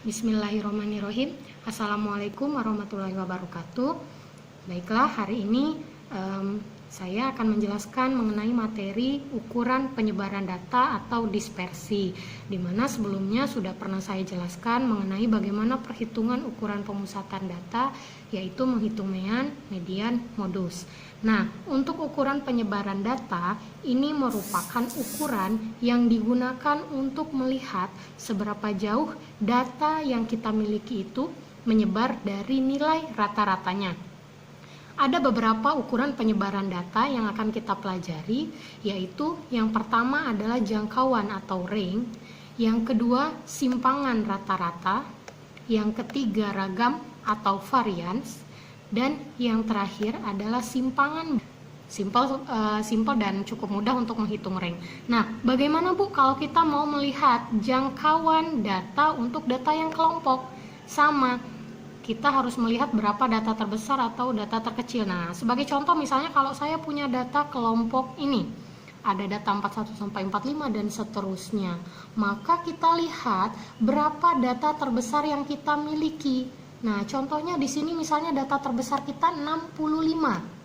Bismillahirrahmanirrahim. Assalamualaikum warahmatullahi wabarakatuh. Baiklah, hari ini saya akan menjelaskan mengenai materi ukuran penyebaran data atau dispersi, di mana sebelumnya sudah pernah saya jelaskan mengenai bagaimana perhitungan ukuran pemusatan data, yaitu menghitung mean, median, modus. Nah, untuk ukuran penyebaran data, ini merupakan ukuran yang digunakan untuk melihat seberapa jauh data yang kita miliki itu menyebar dari nilai rata-ratanya. Ada beberapa ukuran penyebaran data yang akan kita pelajari, yaitu yang pertama adalah jangkauan atau range, yang kedua simpangan rata-rata, yang ketiga ragam atau variance, dan yang terakhir adalah simpangan. Simple dan cukup mudah untuk menghitung range. Nah, bagaimana Bu kalau kita mau melihat jangkauan data untuk data yang kelompok? Sama, kita harus melihat berapa data terbesar atau data terkecil. Nah, sebagai contoh misalnya kalau saya punya data kelompok ini, ada data 41 sampai 45 dan seterusnya. Maka kita lihat berapa data terbesar yang kita miliki. Nah, contohnya di sini misalnya data terbesar kita 65.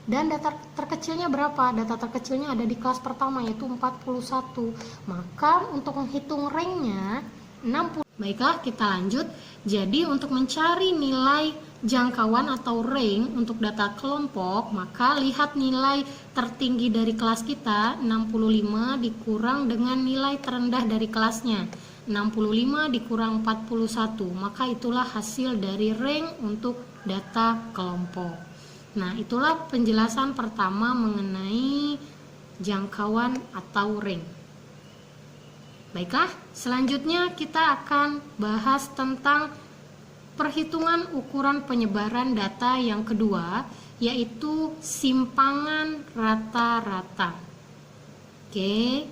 Dan data terkecilnya berapa? Data terkecilnya ada di kelas pertama yaitu 41. Maka untuk menghitung range-nya 60. Baiklah, kita lanjut. Jadi untuk mencari nilai jangkauan atau range untuk data kelompok, maka lihat nilai tertinggi dari kelas kita 65 dikurang dengan nilai terendah dari kelasnya 65 dikurang 41, maka itulah hasil dari range untuk data kelompok. Nah, itulah penjelasan pertama mengenai jangkauan atau range. Baiklah, selanjutnya kita akan bahas tentang perhitungan ukuran penyebaran data yang kedua, yaitu simpangan rata-rata. Oke,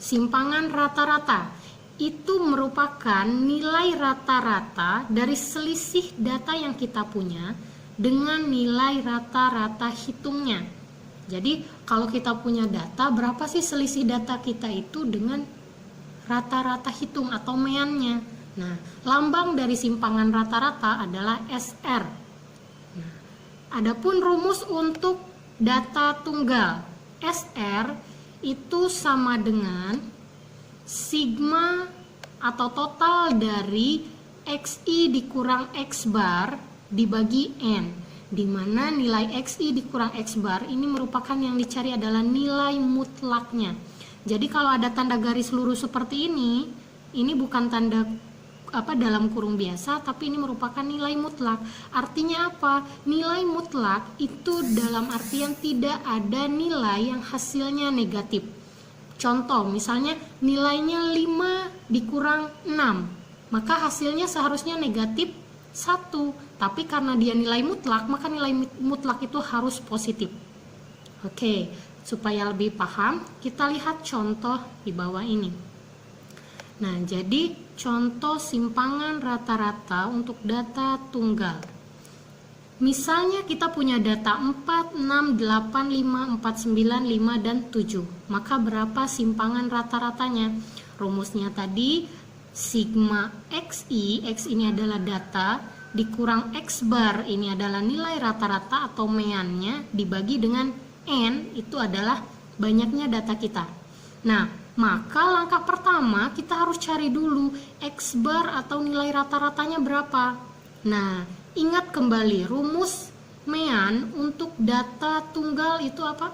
simpangan rata-rata itu merupakan nilai rata-rata dari selisih data yang kita punya dengan nilai rata-rata hitungnya. Jadi kalau kita punya data, berapa sih selisih data kita itu dengan rata-rata hitung atau meannya. Nah, lambang dari simpangan rata-rata adalah SR. Nah, adapun rumus untuk data tunggal, SR itu sama dengan sigma atau total dari XI dikurang X bar dibagi N, di mana nilai XI dikurang X bar ini merupakan yang dicari adalah nilai mutlaknya. Jadi kalau ada tanda garis lurus seperti ini bukan tanda dalam kurung biasa, tapi ini merupakan nilai mutlak. Artinya apa? Nilai mutlak itu dalam artian tidak ada nilai yang hasilnya negatif. Contoh, misalnya nilainya 5 dikurang 6, maka hasilnya seharusnya negatif 1. Tapi karena dia nilai mutlak, maka nilai mutlak itu harus positif. Oke, supaya lebih paham, kita lihat contoh di bawah ini. Nah, jadi contoh simpangan rata-rata untuk data tunggal. Misalnya kita punya data 4, 6, 8, 5, 4, 9, 5, dan 7. Maka berapa simpangan rata-ratanya? Rumusnya tadi sigma XI, X ini adalah data, dikurang X bar, ini adalah nilai rata-rata atau meannya, dibagi dengan N, itu adalah banyaknya data kita. Nah, maka langkah pertama kita harus cari dulu X bar atau nilai rata-ratanya berapa. Nah, ingat kembali rumus mean untuk data tunggal itu apa?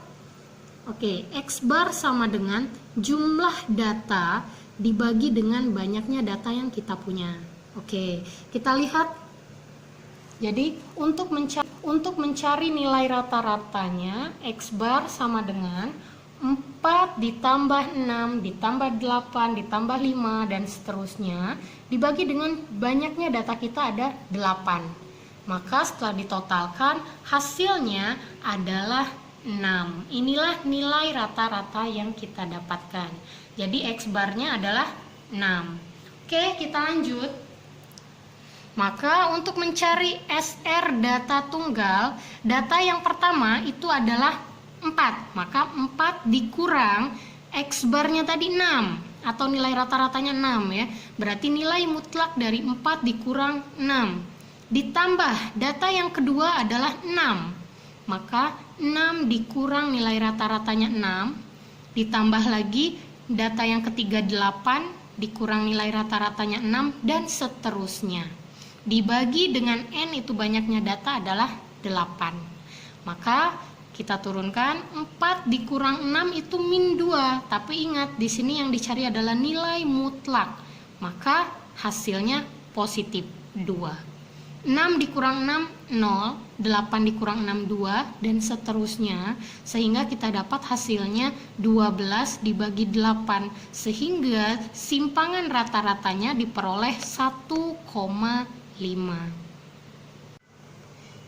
Oke, X bar sama dengan jumlah data dibagi dengan banyaknya data yang kita punya. Oke, kita lihat. Jadi untuk mencari nilai rata-ratanya, X bar sama dengan 4 ditambah 6 ditambah 8 ditambah 5 dan seterusnya dibagi dengan banyaknya data kita ada 8. Maka setelah ditotalkan hasilnya adalah 6. Inilah nilai rata-rata yang kita dapatkan. Jadi X barnya adalah 6. Oke, kita lanjut. Maka untuk mencari SR data tunggal, data yang pertama itu adalah 4. Maka 4 dikurang X barnya tadi 6 atau nilai rata-ratanya 6 ya. Berarti nilai mutlak dari 4 dikurang 6. Ditambah data yang kedua adalah 6. Maka 6 dikurang nilai rata-ratanya 6. Ditambah lagi data yang ketiga 8 dikurang nilai rata-ratanya 6 dan seterusnya. Dibagi dengan N itu banyaknya data adalah 8. Maka kita turunkan 4 dikurang 6 itu min 2. Tapi ingat di sini yang dicari adalah nilai mutlak. Maka hasilnya positif 2. 6 dikurang 6 0, 8 dikurang 6 2 dan seterusnya, sehingga kita dapat hasilnya 12 dibagi 8 sehingga simpangan rata-ratanya diperoleh 1,5.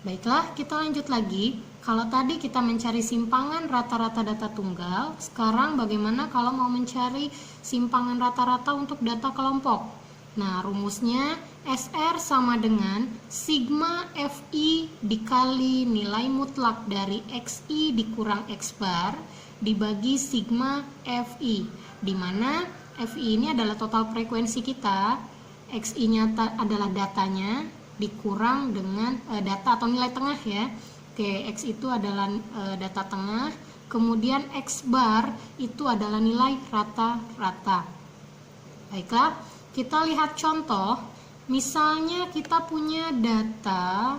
Baiklah, kita lanjut lagi. Kalau tadi kita mencari simpangan rata-rata data tunggal, sekarang bagaimana kalau mau mencari simpangan rata-rata untuk data kelompok? Nah, rumusnya SR sama dengan sigma FI dikali nilai mutlak dari XI dikurang X bar dibagi sigma FI, di mana FI ini adalah total frekuensi kita, XI-nya adalah datanya dikurang dengan data atau nilai tengah ya. Oke, X itu adalah data tengah, kemudian X bar itu adalah nilai rata-rata. Baiklah, kita lihat contoh. Misalnya kita punya data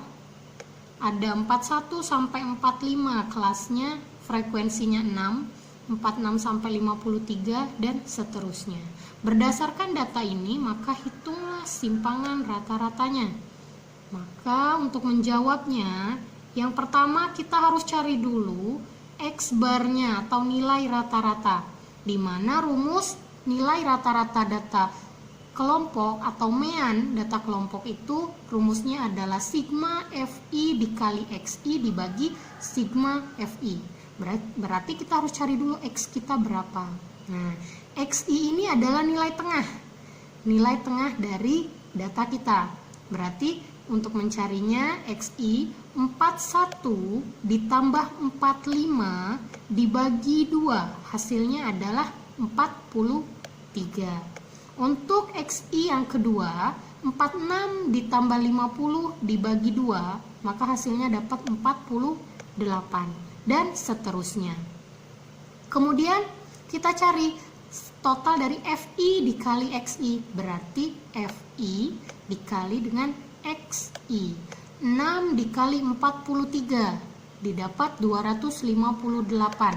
ada 41 sampai 45, kelasnya frekuensinya 6, 46 sampai 53 dan seterusnya. Berdasarkan data ini, maka hitunglah simpangan rata-ratanya. Maka untuk menjawabnya, yang pertama kita harus cari dulu X barnya atau nilai rata-rata, di mana rumus nilai rata-rata data kelompok atau mean data kelompok itu rumusnya adalah sigma FI dikali XI dibagi sigma FI. Berarti kita harus cari dulu X kita berapa. Nah, XI ini adalah nilai tengah dari data kita. Berarti untuk mencarinya XI 41 ditambah 45 dibagi 2, hasilnya adalah 43. Untuk XI yang kedua, 46 ditambah 50 dibagi 2, maka hasilnya dapat 48 dan seterusnya. Kemudian kita cari total dari FI dikali XI, berarti FI dikali dengan XI. 6 dikali 43 didapat 258.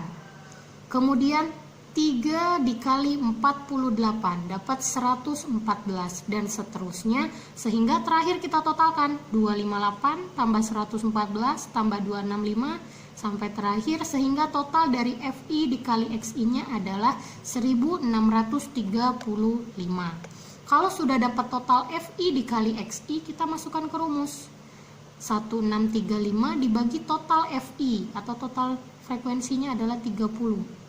Kemudian 3 dikali 48 dapat 114 dan seterusnya, sehingga terakhir kita totalkan 258 tambah 114 tambah 265 sampai terakhir, sehingga total dari FI dikali XI nya adalah 1635. Kalau sudah dapat total FI dikali XI, kita masukkan ke rumus 1635 dibagi total FI atau total frekuensinya adalah 30.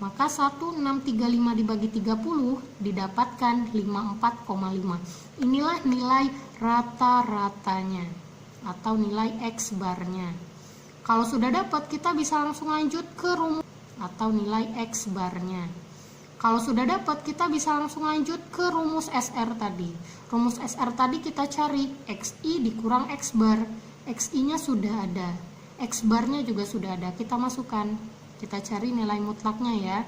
Maka 1635 dibagi 30 didapatkan 54,5. Inilah nilai rata-ratanya atau nilai X barnya. Kalau sudah dapat, kita bisa langsung lanjut ke rumus atau nilai X barnya. Kalau sudah dapat, kita bisa langsung lanjut ke rumus SR tadi. Rumus SR tadi kita cari XI dikurang X bar. XI-nya sudah ada, X barnya juga sudah ada. Kita masukkan. Kita cari nilai mutlaknya ya.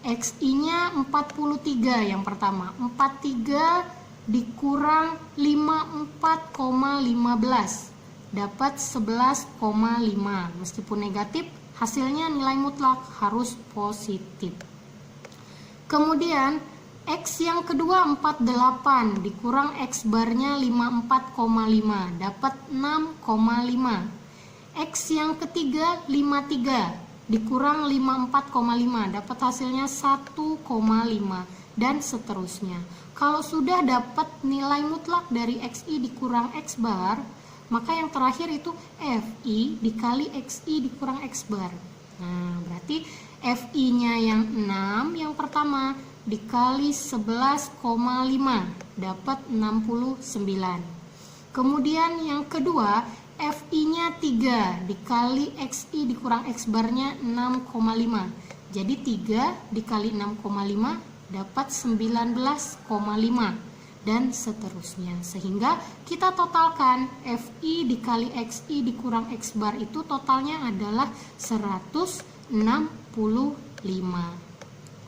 XI-nya 43 yang pertama. 43 dikurang 54,15 dapat 11,5. Meskipun negatif, hasilnya nilai mutlak harus positif. Kemudian X yang kedua 48 dikurang X barnya 54,5 dapat 6,5. X yang ketiga 53 dikurang 54,5 dapat hasilnya 1,5 dan seterusnya. Kalau sudah dapat nilai mutlak dari XI dikurang X bar, maka yang terakhir itu FI dikali XI dikurang X bar. Nah, berarti FI-nya yang 6 yang pertama dikali 11,5 dapat 69. Kemudian yang kedua FI-nya 3 dikali XI dikurang X barnya 6,5. Jadi 3 dikali 6,5 dapat 19,5 dan seterusnya. Sehingga kita totalkan FI dikali XI dikurang X bar itu totalnya adalah 165.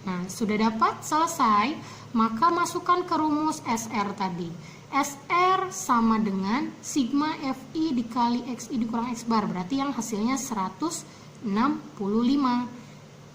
Nah, sudah dapat, selesai, maka masukkan ke rumus SR tadi. SR sama dengan sigma FI dikali XI dikurang X bar, berarti yang hasilnya 165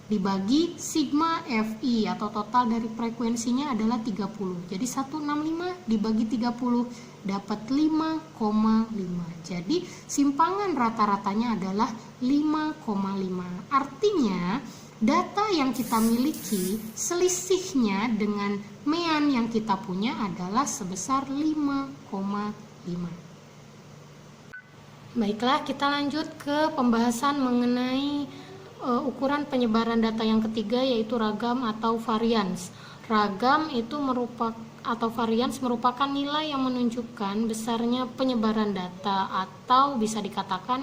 dibagi sigma FI atau total dari frekuensinya adalah 30. Jadi 165 dibagi 30 dapat 5,5. Jadi simpangan rata-ratanya adalah 5,5. Artinya data yang kita miliki selisihnya dengan mean yang kita punya adalah sebesar 5,5. Baiklah, kita lanjut ke pembahasan mengenai ukuran penyebaran data yang ketiga, yaitu ragam atau varians. Ragam itu varians merupakan nilai yang menunjukkan besarnya penyebaran data, atau bisa dikatakan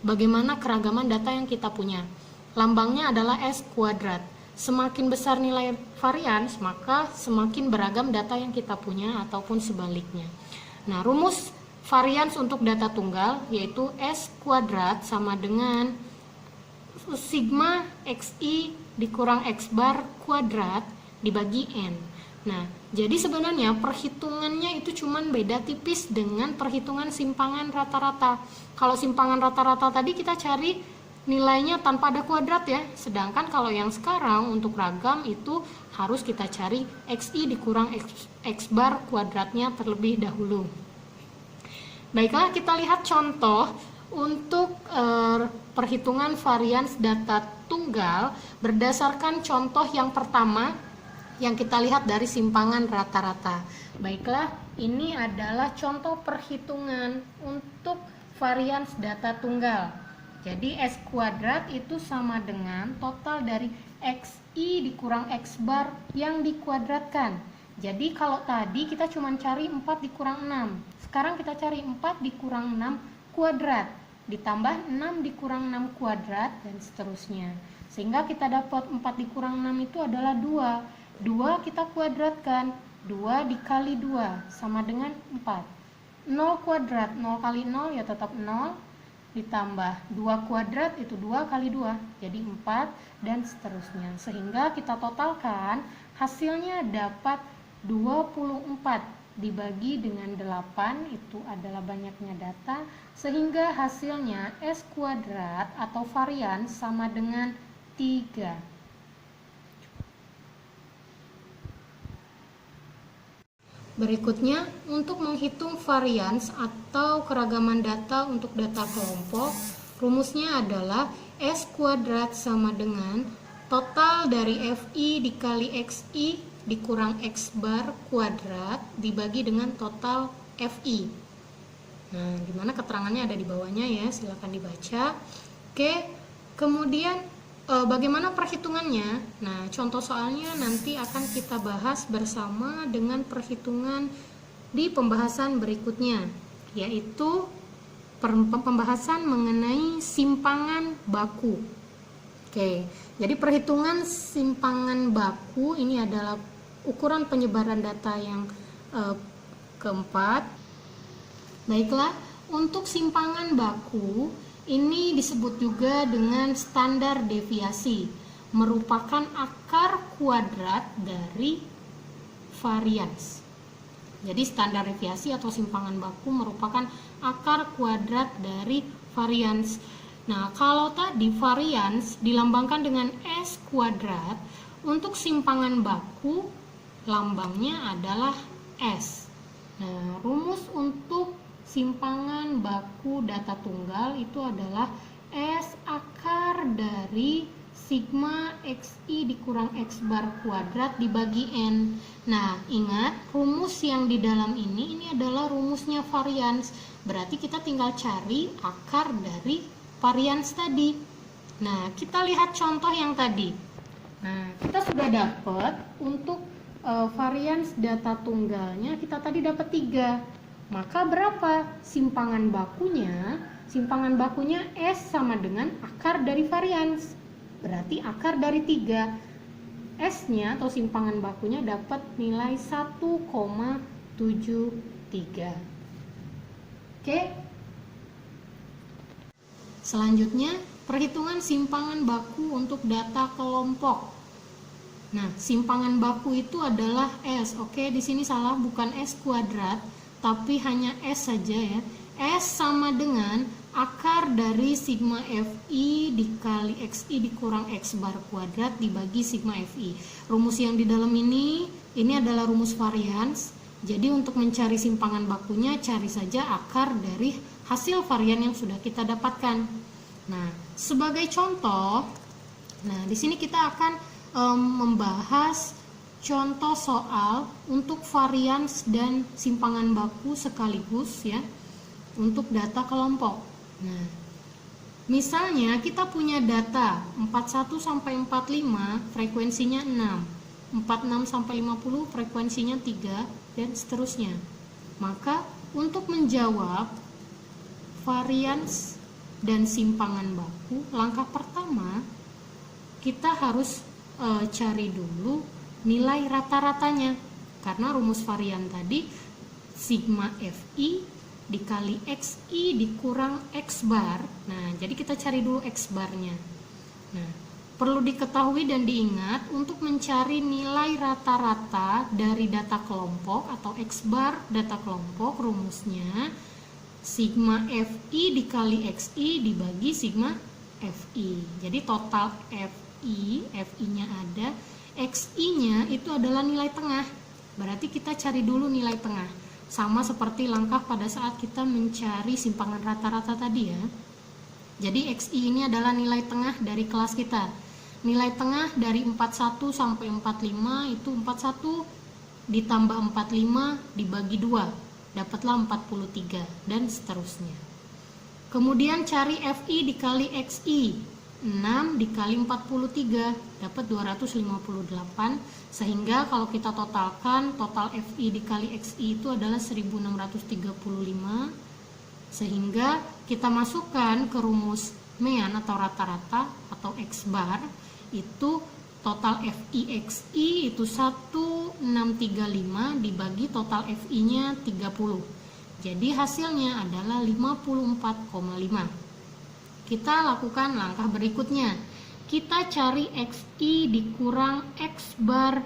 bagaimana keragaman data yang kita punya. Lambangnya adalah S kuadrat. Semakin besar nilai varians, maka semakin beragam data yang kita punya, ataupun sebaliknya. Nah, rumus varians untuk data tunggal yaitu S kuadrat sama dengan sigma XI dikurang X bar kuadrat dibagi N. Nah, jadi sebenarnya perhitungannya itu cuman beda tipis dengan perhitungan simpangan rata-rata. Kalau simpangan rata-rata tadi kita cari nilainya tanpa ada kuadrat ya, sedangkan kalau yang sekarang untuk ragam itu harus kita cari XI dikurang X bar kuadratnya terlebih dahulu. Baiklah, kita lihat contoh untuk perhitungan varians data tunggal berdasarkan contoh yang pertama yang kita lihat dari simpangan rata-rata. Baiklah, ini adalah contoh perhitungan untuk varians data tunggal. Jadi S kuadrat itu sama dengan total dari XI dikurang X bar yang dikuadratkan. Jadi kalau tadi kita cuma cari 4 dikurang 6, sekarang kita cari 4 dikurang 6 kuadrat, ditambah 6 dikurang 6 kuadrat, dan seterusnya. Sehingga kita dapat 4 dikurang 6 itu adalah 2. 2 kita kuadratkan, 2 dikali 2 sama dengan 4. 0 kuadrat, 0 kali 0 ya tetap 0, ditambah 2 kuadrat itu 2 kali 2, jadi 4, dan seterusnya. Sehingga kita totalkan, hasilnya dapat 24 dibagi dengan 8, itu adalah banyaknya data, sehingga hasilnya S kuadrat atau varians sama dengan 3. Berikutnya, untuk menghitung varians atau keragaman data untuk data kelompok, rumusnya adalah S kuadrat sama dengan total dari FI dikali XI dikurang X bar kuadrat dibagi dengan total FI. Nah, dimana keterangannya ada di bawahnya ya, silakan dibaca. Oke, kemudian bagaimana perhitungannya? Nah, contoh soalnya nanti akan kita bahas bersama dengan perhitungan di pembahasan berikutnya, yaitu pembahasan mengenai simpangan baku. Oke, jadi perhitungan simpangan baku ini adalah ukuran penyebaran data yang keempat. Baiklah, untuk simpangan baku ini disebut juga dengan standar deviasi, merupakan akar kuadrat dari varians. Jadi standar deviasi atau simpangan baku merupakan akar kuadrat dari varians. Nah, kalau tadi varians dilambangkan dengan S kuadrat, untuk simpangan baku lambangnya adalah S. Nah, rumus untuk simpangan baku data tunggal itu adalah S akar dari sigma XI dikurang X bar kuadrat dibagi N. Nah, ingat rumus yang di dalam ini adalah rumusnya varians. Berarti kita tinggal cari akar dari varians tadi. Nah, kita lihat contoh yang tadi. Nah, kita sudah dapat untuk varians data tunggalnya, kita tadi dapat 3. Maka berapa simpangan bakunya? Simpangan bakunya S sama dengan akar dari varians. Berarti akar dari 3. S-nya atau simpangan bakunya dapat nilai 1,73. Oke. Selanjutnya, perhitungan simpangan baku untuk data kelompok. Nah, simpangan baku itu adalah S. Oke, di sini salah, bukan S kuadrat, tapi hanya S saja ya. S sama dengan akar dari sigma Fi dikali Xi dikurang X bar kuadrat dibagi sigma Fi. Rumus yang di dalam ini adalah rumus varians. Jadi untuk mencari simpangan bakunya, cari saja akar dari hasil varian yang sudah kita dapatkan. Nah, sebagai contoh, di sini kita akan membahas contoh soal untuk varians dan simpangan baku sekaligus ya, untuk data kelompok. Nah, misalnya kita punya data 41 sampai 45 frekuensinya 6, 46 sampai 50 frekuensinya 3 dan seterusnya. Maka untuk menjawab varians dan simpangan baku, langkah pertama kita harus cari dulu nilai rata-ratanya, karena rumus varian tadi sigma Fi dikali Xi dikurang X bar. Nah, jadi kita cari dulu X barnya. Nah, perlu diketahui dan diingat untuk mencari nilai rata-rata dari data kelompok atau X bar data kelompok, rumusnya sigma Fi dikali Xi dibagi sigma Fi. Jadi total Fi-nya ada, Xi-nya itu adalah nilai tengah. Berarti kita cari dulu nilai tengah. Sama seperti langkah pada saat kita mencari simpangan rata-rata tadi ya. Jadi Xi ini adalah nilai tengah dari kelas kita. Nilai tengah dari 41 sampai 45 itu 41 ditambah 45 dibagi 2, dapatlah 43 dan seterusnya. Kemudian cari Fi dikali Xi. 6 dikali 43 dapat 258, sehingga kalau kita totalkan, total Fi dikali Xi itu adalah 1635, sehingga kita masukkan ke rumus mean atau rata-rata atau X bar, itu total Fi Xi itu 1635 dibagi total Fi nya 30, jadi hasilnya adalah 54,5. Kita lakukan langkah berikutnya. Kita cari Xi dikurang X bar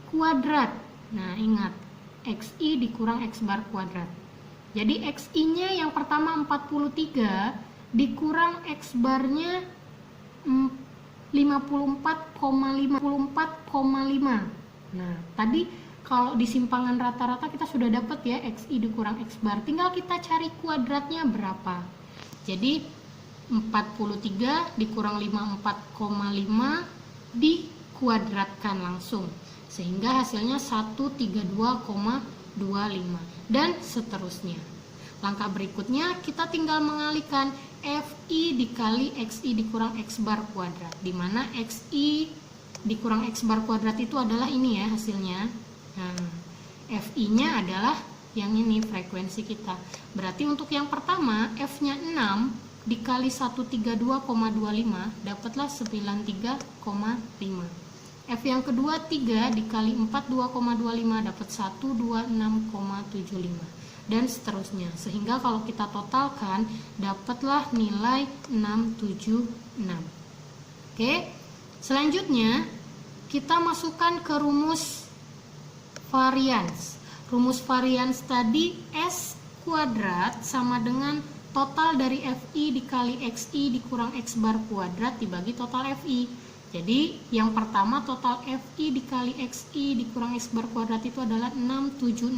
kuadrat. Nah, ingat, Xi dikurang X bar kuadrat. Jadi Xi-nya yang pertama 43 dikurang X barnya 54,5. Nah, tadi kalau di simpangan rata-rata kita sudah dapat ya Xi dikurang X bar. Tinggal kita cari kuadratnya berapa. Jadi 43 dikurang 54,5 dikuadratkan langsung, sehingga hasilnya 132,25 dan seterusnya. Langkah berikutnya kita tinggal mengalihkan Fi dikali Xi dikurang X bar kuadrat, di mana Xi dikurang X bar kuadrat itu adalah ini ya hasilnya. Nah, Fi nya adalah yang ini frekuensi kita. Berarti untuk yang pertama F nya 6 dikali 132,25 dapatlah 93,5. F yang kedua 3 dikali 42,25 dapat 126,75 dan seterusnya, sehingga kalau kita totalkan dapatlah nilai 676. Oke, selanjutnya kita masukkan ke rumus varians. Rumus varians tadi S kuadrat sama dengan total dari Fi dikali Xi dikurang X bar kuadrat dibagi total Fi. Jadi yang pertama total Fi dikali Xi dikurang X bar kuadrat itu adalah 676.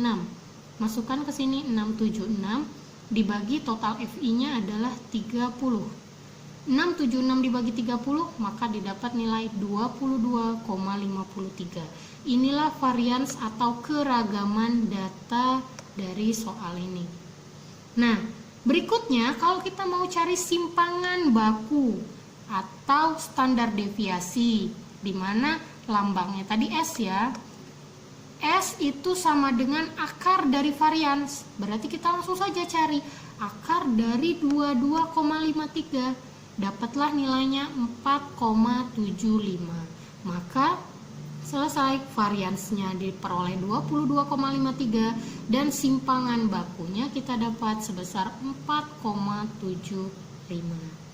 Masukkan ke sini 676 dibagi total Fi nya adalah 30. 676 dibagi 30 maka didapat nilai 22,53. Inilah varians atau keragaman data dari soal ini. Nah, berikutnya, kalau kita mau cari simpangan baku atau standar deviasi, di mana lambangnya tadi S ya. S itu sama dengan akar dari varians. Berarti kita langsung saja cari akar dari 22,53. Dapatlah nilainya 4,75. Maka Selesai, variansnya diperoleh 22,53 dan simpangan bakunya kita dapat sebesar 4,75.